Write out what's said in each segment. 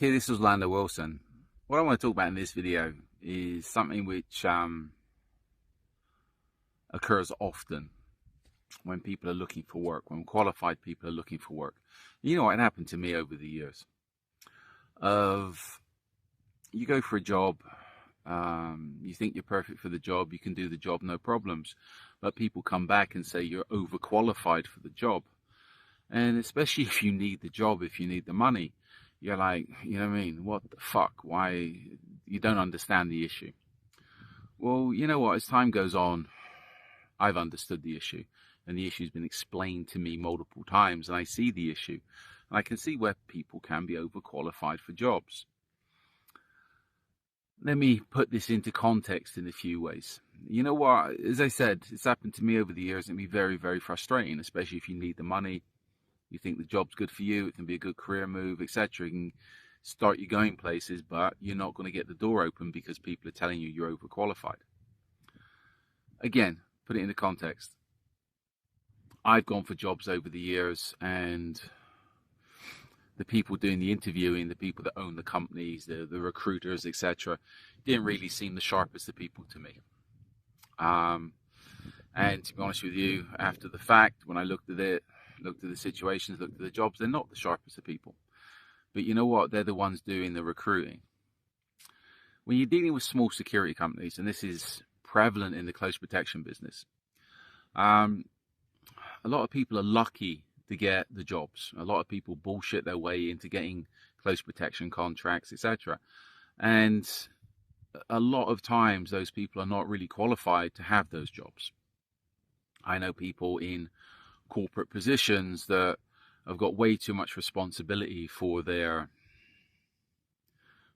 Okay, this is Lando Wilson. What I want to talk about in this video is something which occurs often when people are looking for work, when qualified people are looking for work. You know what happened to me over the years? You go for a job, you think you're perfect for the job, you can do the job, no problems, but people come back and say you're overqualified for the job. And especially if you need the job, if you need the money, you're like, you know what I mean? What the fuck? Why? You don't understand the issue. Well, you know what? As time goes on, I've understood the issue, and the issue's been explained to me multiple times, and I see the issue. And I can see where people can be overqualified for jobs. Let me put this into context in a few ways. You know what? As I said, it's happened to me over the years. It can be very, very frustrating, especially if you need the money. You think the job's good for you, it can be a good career move, etc. You can start you going places, but you're not going to get the door open because people are telling you you're overqualified. Again, put it into context. I've gone for jobs over the years, and the people doing the interviewing, the people that own the companies, the recruiters, etc., didn't really seem the sharpest of people to me. And to be honest with you, after the fact, when I looked at it, looked at the situations, looked at the jobs, they're not the sharpest of people. But you know what? They're the ones doing the recruiting. When you're dealing with small security companies, and this is prevalent in the close protection business, a lot of people are lucky to get the jobs. A lot of people bullshit their way into getting close protection contracts, etc. And a lot of times those people are not really qualified to have those jobs. I know people in corporate positions that have got way too much responsibility for their,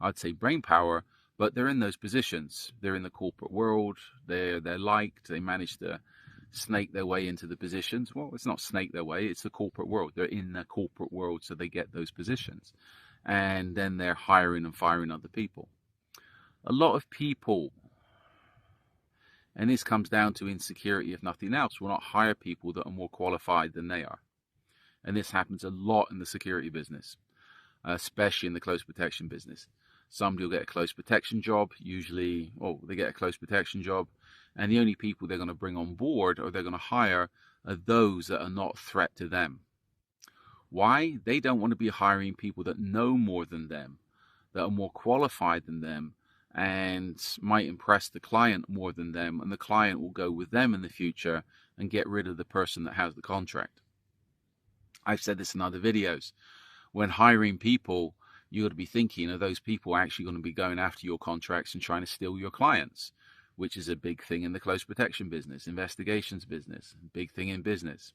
I'd say, brain power, but they're in those positions. They're in the corporate world. They're liked. They manage to snake their way into the positions. Well, it's not snake their way. It's the corporate world. They're in the corporate world, so they get those positions. And then they're hiring and firing other people. A lot of people, and this comes down to insecurity, if nothing else, will not hire people that are more qualified than they are. And this happens a lot in the security business, especially in the close protection business. Somebody will get a close protection job, usually, they get a close protection job, and the only people they're going to bring on board or they're going to hire are those that are not a threat to them. Why? They don't want to be hiring people that know more than them, that are more qualified than them, and might impress the client more than them, and the client will go with them in the future and get rid of the person that has the contract. I've said this in other videos. When hiring people, you got to be thinking, are those people actually going to be going after your contracts and trying to steal your clients, which is a big thing in the close protection business, investigations business, big thing in business.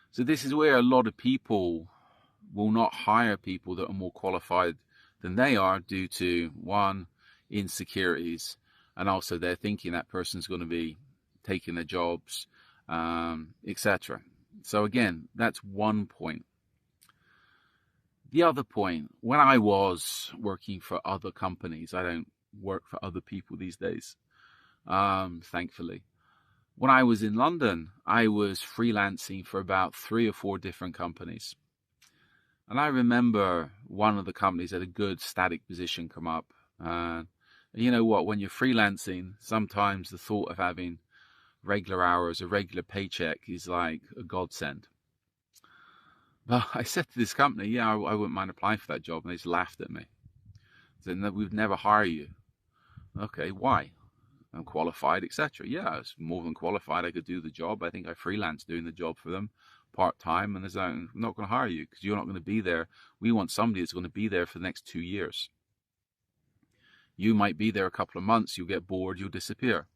So this is where a lot of people will not hire people that are more qualified than they are due to, one, insecurities, and also they're thinking that person's going to be taking their jobs, etc. So again, that's one point. The other point, when I was working for other companies, I don't work for other people these days, thankfully. When I was in London, I was freelancing for about 3 or 4 different companies. And I remember one of the companies had a good static position come up. You know what, when you're freelancing, sometimes the thought of having regular hours, a regular paycheck is like a godsend. But I said to this company, yeah, I wouldn't mind applying for that job. And they just laughed at me. They said, no, we'd never hire you. Okay, why? I'm qualified, etc. Yeah, I was more than qualified. I could do the job. I think I freelance doing the job for them part-time. And they said, I'm not going to hire you because you're not going to be there. We want somebody that's going to be there for the next 2 years. You might be there a couple of months, you'll get bored, you'll disappear.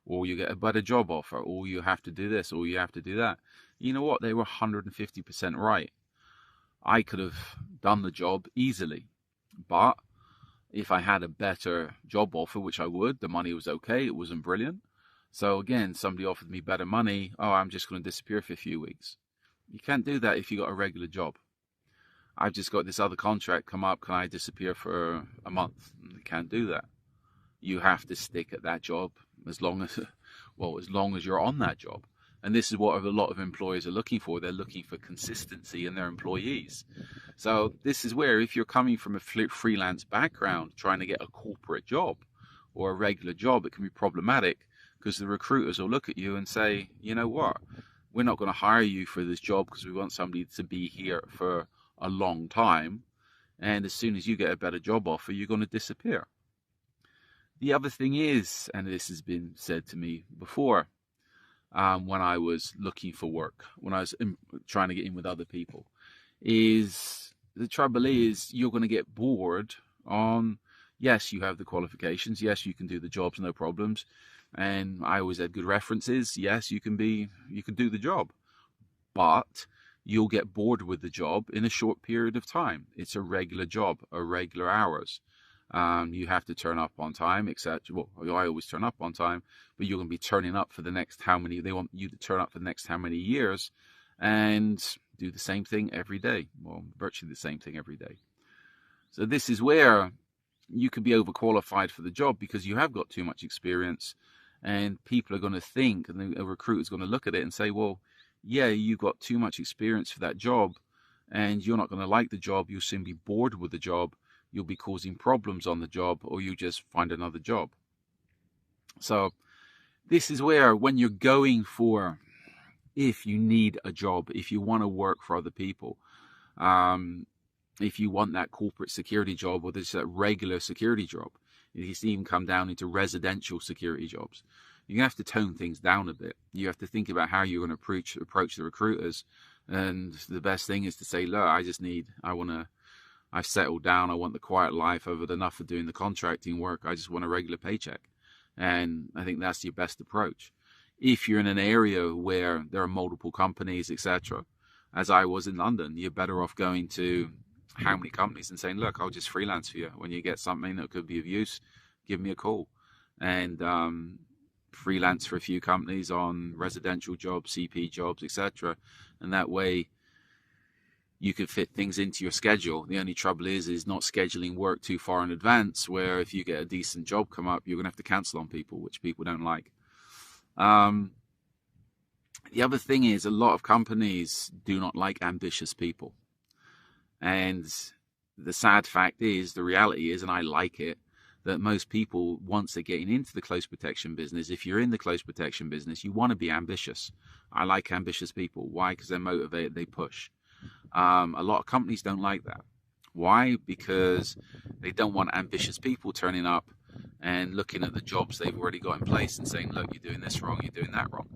Or you get a better job offer, or you have to do this, or you have to do that. You know what? They were 150% right. I could have done the job easily. But if I had a better job offer, which I would, the money was okay, it wasn't brilliant. So again, somebody offered me better money. Oh, I'm just going to disappear for a few weeks. You can't do that if you got a regular job. I've just got this other contract come up. Can I disappear for a month? You can't do that. You have to stick at that job as long as you're on that job. And this is what a lot of employers are looking for. They're looking for consistency in their employees. So this is where, if you're coming from a freelance background trying to get a corporate job or a regular job, it can be problematic, because the recruiters will look at you and say, you know what, we're not going to hire you for this job because we want somebody to be here for a long time. And as soon as you get a better job offer, you're going to disappear. The other thing is, and this has been said to me before, when I was looking for work, when I was trying to get in with other people, is the trouble is you're going to get bored on, yes, you have the qualifications, yes, you can do the jobs, no problems, and I always had good references, yes, you can do the job, but you'll get bored with the job in a short period of time. It's a regular job, regular hours. You have to turn up on time, etc. Well, I always turn up on time, but you're going to be turning up for the next how many, they want you to turn up for the next how many years and do the same thing every day. Well, virtually the same thing every day. So this is where you could be overqualified for the job because you have got too much experience, and people are going to think, and a recruiter's going to look at it and say, well, yeah, you've got too much experience for that job, and you're not going to like the job. You'll soon be bored with the job. You'll be causing problems on the job, or you just find another job. So this is where, when you're going for, if you need a job, if you want to work for other people, if you want that corporate security job, or there's that regular security job, it can even come down into residential security jobs. You're going to have to tone things down a bit. You have to think about how you're going to approach the recruiters. And the best thing is to say, look, I've settled down. I want the quiet life. I've had enough of doing the contracting work. I just want a regular paycheck. And I think that's your best approach. If you're in an area where there are multiple companies, etc., as I was in London, you're better off going to how many companies and saying, look, I'll just freelance for you. When you get something that could be of use, give me a call. And freelance for a few companies on residential jobs, CP jobs, etc. And that way you could fit things into your schedule. The only trouble is not scheduling work too far in advance, where if you get a decent job come up, you're going to have to cancel on people, which people don't like. The other thing is, a lot of companies do not like ambitious people. And the sad fact is, the reality is, and I like it, that most people, once they're getting into the close protection business, if you're in the close protection business, you want to be ambitious. I like ambitious people. Why? Because they're motivated, they push. A lot of companies don't like that. Why? Because they don't want ambitious people turning up and looking at the jobs they've already got in place and saying, look, you're doing this wrong, you're doing that wrong.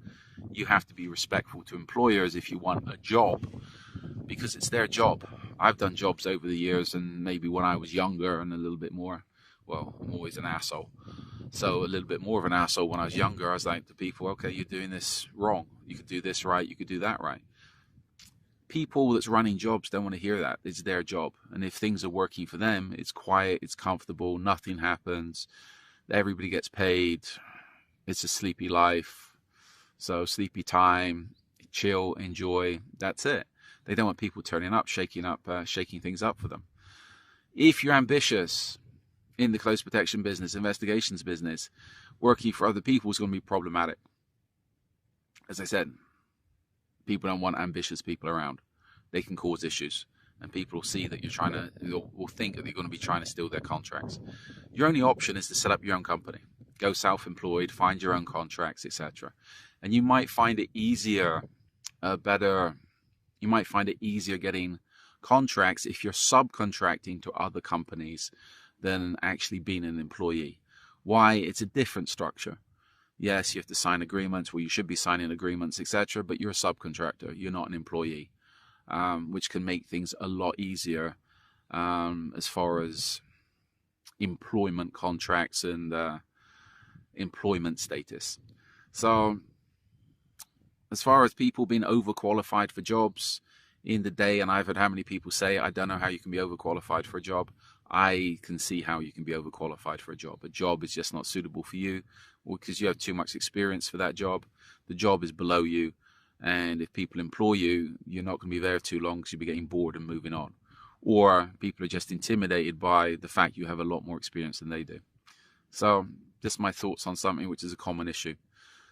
You have to be respectful to employers if you want a job, because it's their job. I've done jobs over the years, and maybe when I was younger and a little bit more, well, I'm always an asshole. So a little bit more of an asshole when I was younger. I was like to people, okay, you're doing this wrong. You could do this right. You could do that right. People that's running jobs don't want to hear that. It's their job. And if things are working for them, it's quiet, it's comfortable, nothing happens, everybody gets paid, it's a sleepy life. So sleepy time, chill, enjoy, that's it. They don't want people turning up, shaking things up for them. If you're ambitious in the close protection business, investigations business, working for other people is going to be problematic. As I said, people don't want ambitious people around. They can cause issues, and people will see that will think that you're going to be trying to steal their contracts. Your only option is to set up your own company, go self-employed, find your own contracts, etc. And you might find it easier, you might find it easier getting contracts if you're subcontracting to other companies than actually being an employee. Why? It's a different structure. Yes, you have to sign agreements, well, you should be signing agreements, etc., but you're a subcontractor, you're not an employee, which can make things a lot easier as far as employment contracts and employment status. So as far as people being overqualified for jobs in the day, and I've heard how many people say, I don't know how you can be overqualified for a job. I can see how you can be overqualified for a job. A job is just not suitable for you, because you have too much experience for that job. The job is below you, and if people employ you, you're not going to be there too long because you'll be getting bored and moving on. Or people are just intimidated by the fact you have a lot more experience than they do. So just my thoughts on something which is a common issue.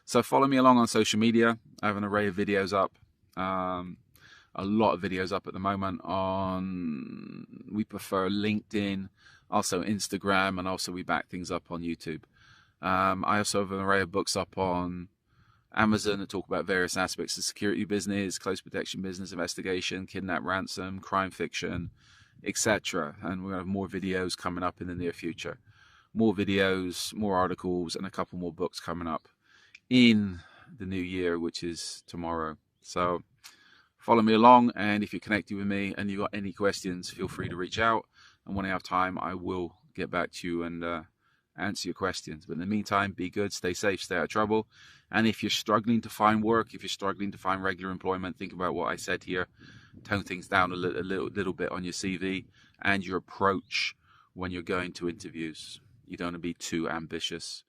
So follow me along on social media. I have an array of videos up. A lot of videos up at the moment on, we prefer LinkedIn, also Instagram, and also we back things up on YouTube. I also have an array of books up on Amazon that talk about various aspects of security business, close protection business, investigation, kidnap, ransom, crime fiction, etc. And we're going to have more videos coming up in the near future. More videos, more articles, and a couple more books coming up in the new year, which is tomorrow. So follow me along, and if you're connected with me and you've got any questions, feel free to reach out. And when I have time, I will get back to you and answer your questions. But in the meantime, be good, stay safe, stay out of trouble. And if you're struggling to find work, if you're struggling to find regular employment, think about what I said here. Tone things down a little bit on your CV and your approach when you're going to interviews. You don't want to be too ambitious.